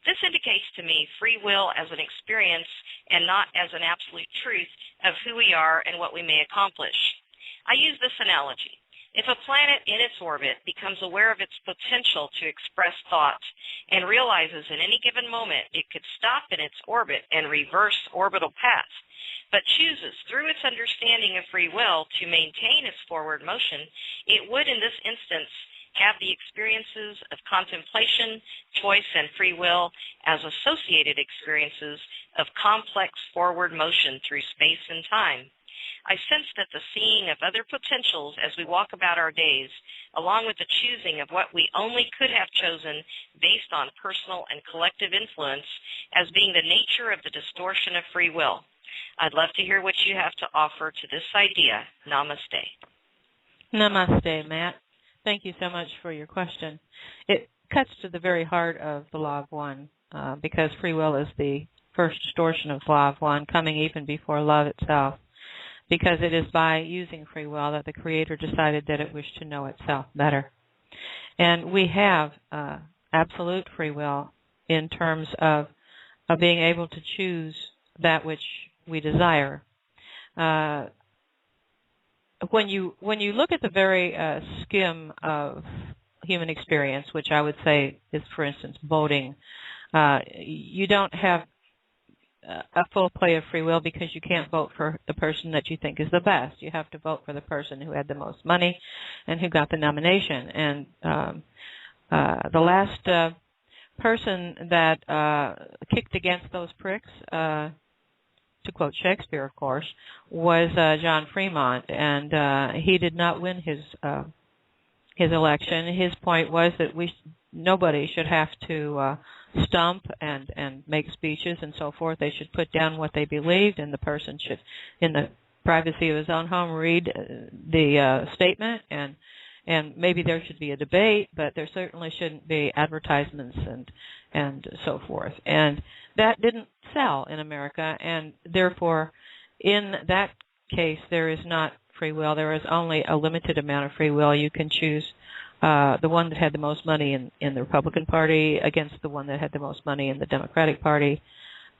This indicates to me free will as an experience and not as an absolute truth of who we are and what we may accomplish. I use this analogy. If a planet in its orbit becomes aware of its potential to express thought and realizes at any given moment it could stop in its orbit and reverse orbital path, but chooses through its understanding of free will to maintain its forward motion, it would in this instance have the experiences of contemplation, choice, and free will as associated experiences of complex forward motion through space and time. I sense that the seeing of other potentials as we walk about our days, along with the choosing of what we only could have chosen based on personal and collective influence, as being the nature of the distortion of free will. I'd love to hear what you have to offer to this idea. Namaste. Namaste, Matt. Thank you so much for your question. It cuts to the very heart of the Law of One, because free will is the first distortion of the Law of One, coming even before love itself, because it is by using free will that the Creator decided that it wished to know itself better. And we have absolute free will in terms of being able to choose that which we desire. When you look at the very skim of human experience, which I would say is, for instance, voting, you don't have a full play of free will because you can't vote for the person that you think is the best. You have to vote for the person who had the most money and who got the nomination. And the last person that kicked against those pricks, to quote Shakespeare, of course, was John Fremont, and he did not win his election. His point was that nobody should have to stump and make speeches and so forth. They should put down what they believed, and the person should, in the privacy of his own home, read the statement, and maybe there should be a debate, but there certainly shouldn't be advertisements and so forth. And that didn't sell in America, and therefore, in that case, there is not free will. There is only a limited amount of free will. You can choose the one that had the most money in the Republican Party against the one that had the most money in the Democratic Party.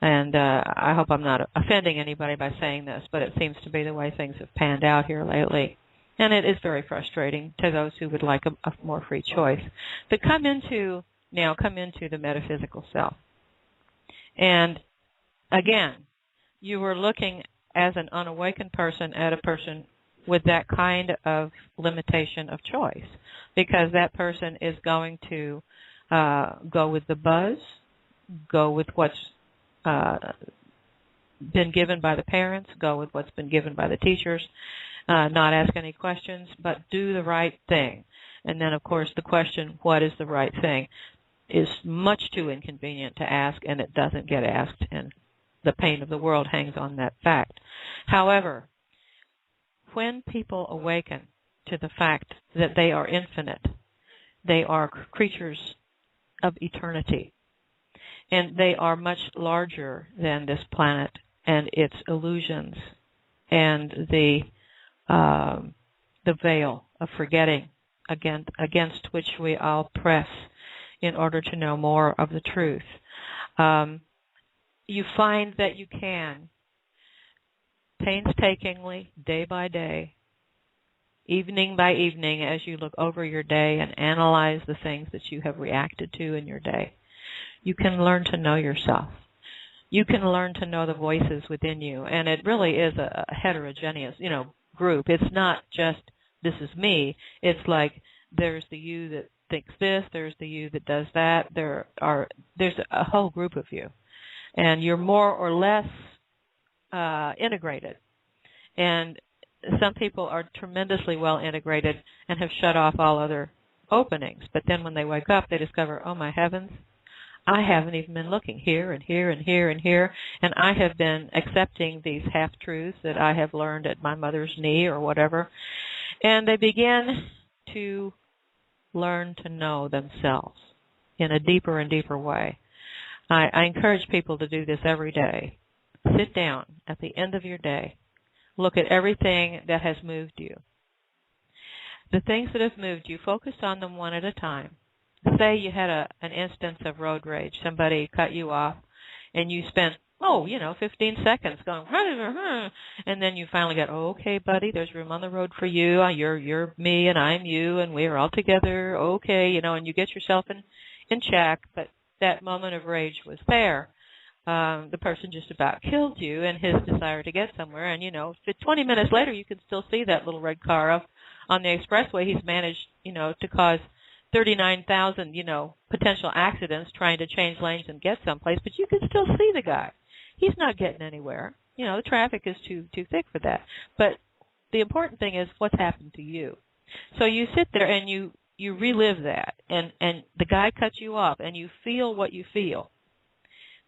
And I hope I'm not offending anybody by saying this, but it seems to be the way things have panned out here lately. And it is very frustrating to those who would like a more free choice. But come into the metaphysical self. And again, you were looking as an unawakened person at a person with that kind of limitation of choice, because that person is going to go with the buzz, go with what's been given by the parents, go with what's been given by the teachers, not ask any questions, but do the right thing. And then, of course, the question, what is the right thing, is much too inconvenient to ask, and it doesn't get asked, and the pain of the world hangs on that fact. However, when people awaken to the fact that they are infinite, they are creatures of eternity, and they are much larger than this planet and its illusions and the veil of forgetting against which we all press in order to know more of the truth. You find that you can painstakingly, day by day, evening by evening, as you look over your day and analyze the things that you have reacted to in your day, you can learn to know yourself. You can learn to know the voices within you, and it really is a heterogeneous, group. It's not just this is me. It's like there's the you that thinks this, there's the you that does that. There's a whole group of you, and you're more or less integrated. And some people are tremendously well integrated and have shut off all other openings. But then when they wake up, they discover, oh my heavens, I haven't even been looking here and here and here and here, and I have been accepting these half-truths that I have learned at my mother's knee or whatever. And they begin to learn to know themselves in a deeper and deeper way. I encourage people to do this every day. Sit down at the end of your day. Look at everything that has moved you. The things that have moved you, focus on them one at a time. say you had an instance of road rage. Somebody cut you off, and you spent 15 seconds going, and then you finally got, okay, buddy, there's room on the road for you. You're me, and I'm you, and we're all together. Okay, and you get yourself in check. But that moment of rage was there. The person just about killed you, and his desire to get somewhere. And 20 minutes later, you can still see that little red car up on the expressway. He's managed, to cause 39,000, potential accidents trying to change lanes and get someplace, but you can still see the guy. He's not getting anywhere. The traffic is too thick for that. But the important thing is what's happened to you. So you sit there and you relive that, and the guy cuts you off, and you feel what you feel.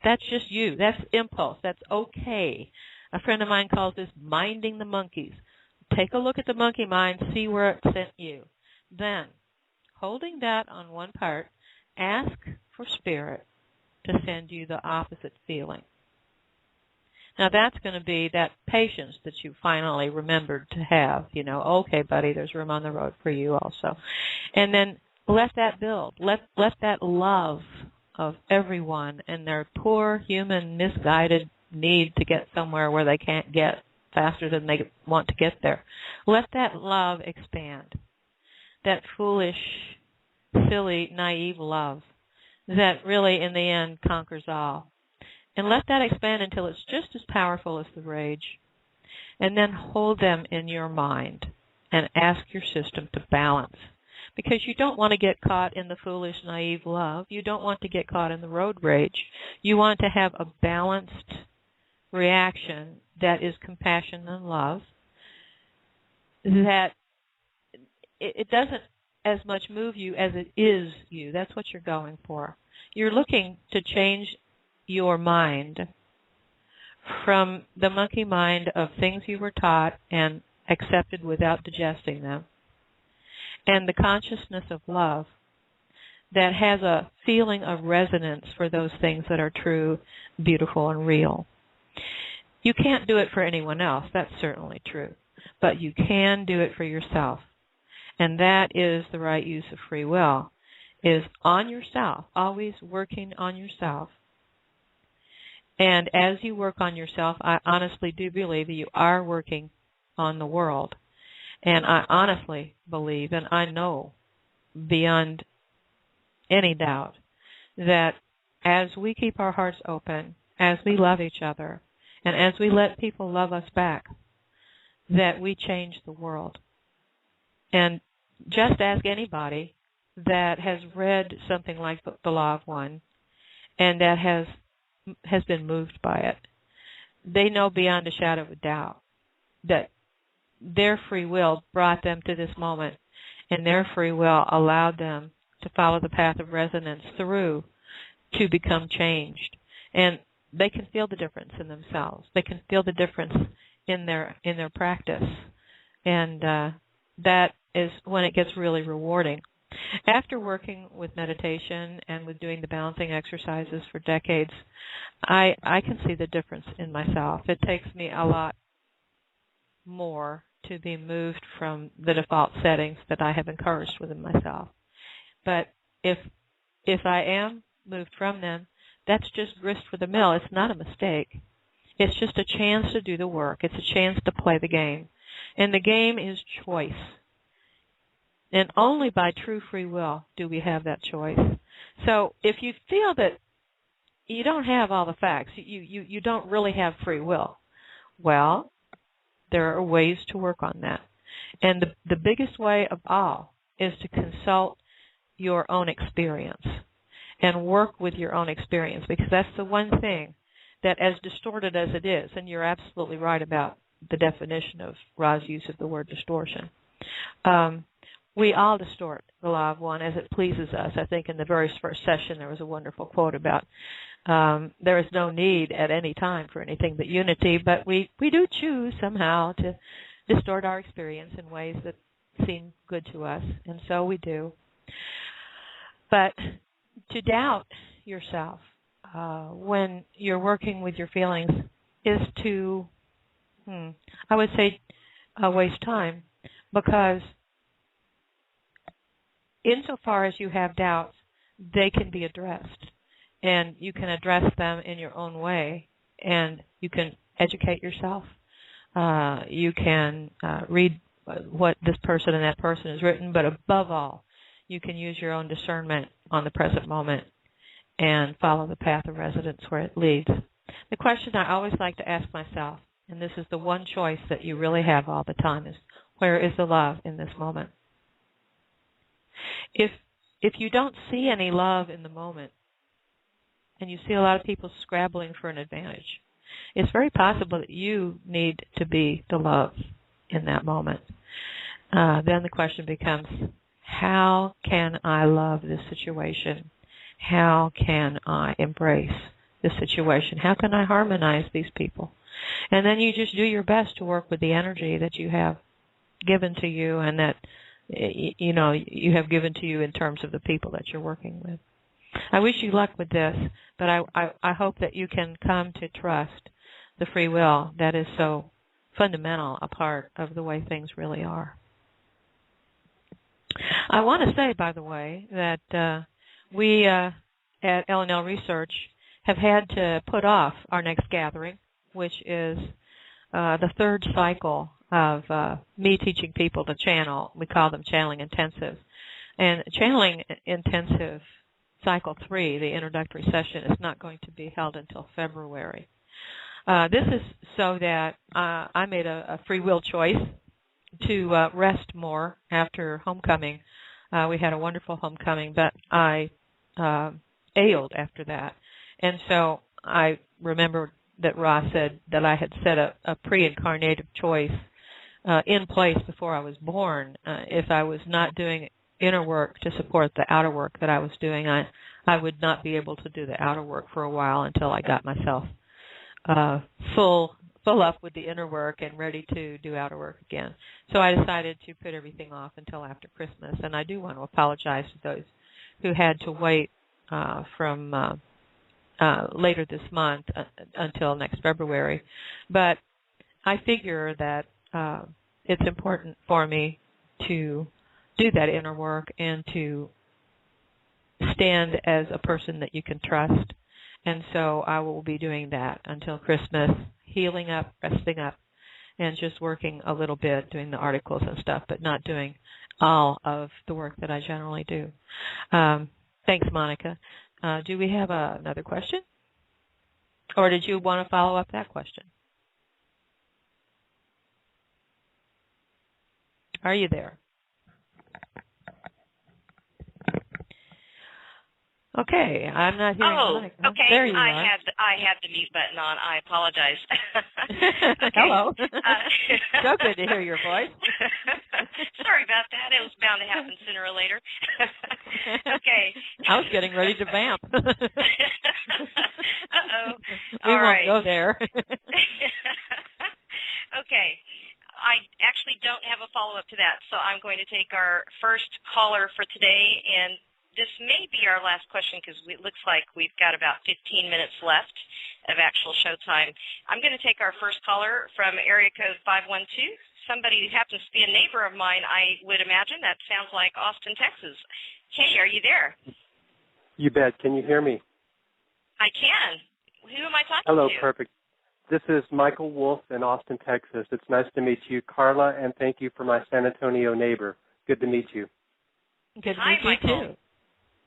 That's just you. That's impulse. That's okay. A friend of mine calls this minding the monkeys. Take a look at the monkey mind, see where it sent you. Then, holding that on one part, ask for Spirit to send you the opposite feeling. Now, that's going to be that patience that you finally remembered to have. Okay, buddy, there's room on the road for you also. And then let that build. Let that love of everyone and their poor, human, misguided need to get somewhere where they can't get faster than they want to get there. Let that love expand. That foolish, silly, naive love that really, in the end, conquers all. And let that expand until it's just as powerful as the rage. And then hold them in your mind and ask your system to balance. Because you don't want to get caught in the foolish, naive love. You don't want to get caught in the road rage. You want to have a balanced reaction that is compassion and love, that it doesn't as much move you as it is you. That's what you're going for. You're looking to change your mind from the monkey mind of things you were taught and accepted without digesting them, and the consciousness of love that has a feeling of resonance for those things that are true, beautiful, and real. You can't do it for anyone else. That's certainly true. But you can do it for yourself. And that is the right use of free will, is on yourself, always working on yourself. And as you work on yourself, I honestly do believe that you are working on the world. And I honestly believe, and I know beyond any doubt, that as we keep our hearts open, as we love each other, and as we let people love us back, that we change the world. And just ask anybody that has read something like The Law of One and that has been moved by it. They know beyond a shadow of a doubt that their free will brought them to this moment, and their free will allowed them to follow the path of resonance through to become changed. And they can feel the difference in themselves. They can feel the difference in their practice. And that is when it gets really rewarding. After working with meditation and with doing the balancing exercises for decades, I can see the difference in myself. It takes me a lot more to be moved from the default settings that I have encouraged within myself. But if I am moved from them, that's just grist for the mill. It's not a mistake. It's just a chance to do the work. It's a chance to play the game. And the game is choice. And only by true free will do we have that choice. So if you feel that you don't have all the facts, you don't really have free will, well, there are ways to work on that. And the biggest way of all is to consult your own experience and work with your own experience, because that's the one thing that, as distorted as it is, and you're absolutely right about the definition of Ra's use of the word distortion, we all distort the law of one as it pleases us. I think in the very first session there was a wonderful quote about there is no need at any time for anything but unity, but we do choose somehow to distort our experience in ways that seem good to us, and so we do. But to doubt yourself when you're working with your feelings is to, I would say, waste time, because insofar as you have doubts, they can be addressed. And you can address them in your own way, and you can educate yourself. You can read what this person and that person has written, but above all, you can use your own discernment on the present moment and follow the path of resonance where it leads. The question I always like to ask myself, and this is the one choice that you really have all the time, is where is the love in this moment? If you don't see any love in the moment, and you see a lot of people scrabbling for an advantage, it's very possible that you need to be the love in that moment. Then the question becomes, how can I love this situation? How can I embrace this situation? How can I harmonize these people? And then you just do your best to work with the energy that you have given to you, and that you have given to you in terms of the people that you're working with. I wish you luck with this, but I hope that you can come to trust the free will that is so fundamental a part of the way things really are. I want to say, by the way, that we at L&L Research have had to put off our next gathering, which is the third cycle of me teaching people to channel. We call them Channeling Intensive. And Channeling Intensive Cycle 3, the introductory session, is not going to be held until February. This is so that I made a free will choice to rest more after homecoming. We had a wonderful homecoming, but I ailed after that. And so I remembered that Ross said that I had set a pre-incarnative choice in place before I was born. If I was not doing inner work to support the outer work that I was doing, I would not be able to do the outer work for a while until I got myself full up with the inner work and ready to do outer work again. So I decided to put everything off until after Christmas, and I do want to apologize to those who had to wait from later this month until next February. But I figure that it's important for me to do that inner work and to stand as a person that you can trust. And so I will be doing that until Christmas, healing up, resting up, and just working a little bit, doing the articles and stuff, but not doing all of the work that I generally do. Thanks, Monica. Do we have another question? Or did you want to follow up that question? Are you there? Okay, I'm not hearing Monica. Okay. There you are. I had the mute button on. I apologize. Hello. So good to hear your voice. Sorry about that. It was bound to happen sooner or later. Okay. I was getting ready to vamp. Uh-oh. We won't go there. Okay. I actually don't have a follow-up to that, so I'm going to take our first caller for today, and this may be our last question because it looks like we've got about 15 minutes left of actual show time. I'm going to take our first caller from area code 512, somebody who happens to be a neighbor of mine, I would imagine. That sounds like Austin, Texas. Hey, are you there? You bet. Can you hear me? I can. Who am I talking to? Hello, perfect. This is Michael Wolf in Austin, Texas. It's nice to meet you, Carla, and thank you for my San Antonio neighbor. Good to meet you. Good to Hi, meet you, Michael. too.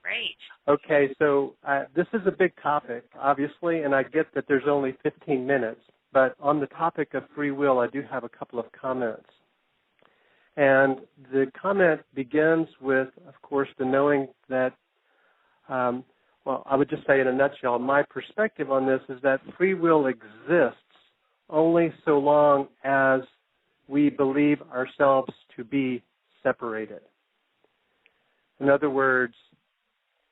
Great. Okay, so this is a big topic, obviously, and I get that there's only 15 minutes, but on the topic of free will, I do have a couple of comments. And the comment begins with, of course, the knowing that, well, I would just say in a nutshell, my perspective on this is that free will exists only so long as we believe ourselves to be separated. In other words,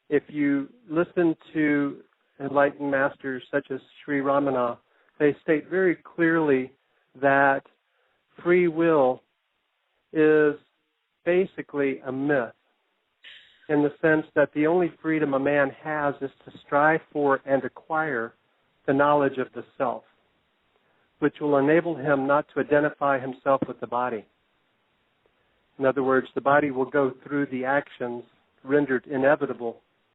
if you listen to enlightened masters such as Sri Ramana, they state very clearly that free will is basically a myth, in the sense that the only freedom a man has is to strive for and acquire the knowledge of the self, which will enable him not to identify himself with the body. In other words, the body will go through the actions rendered inevitable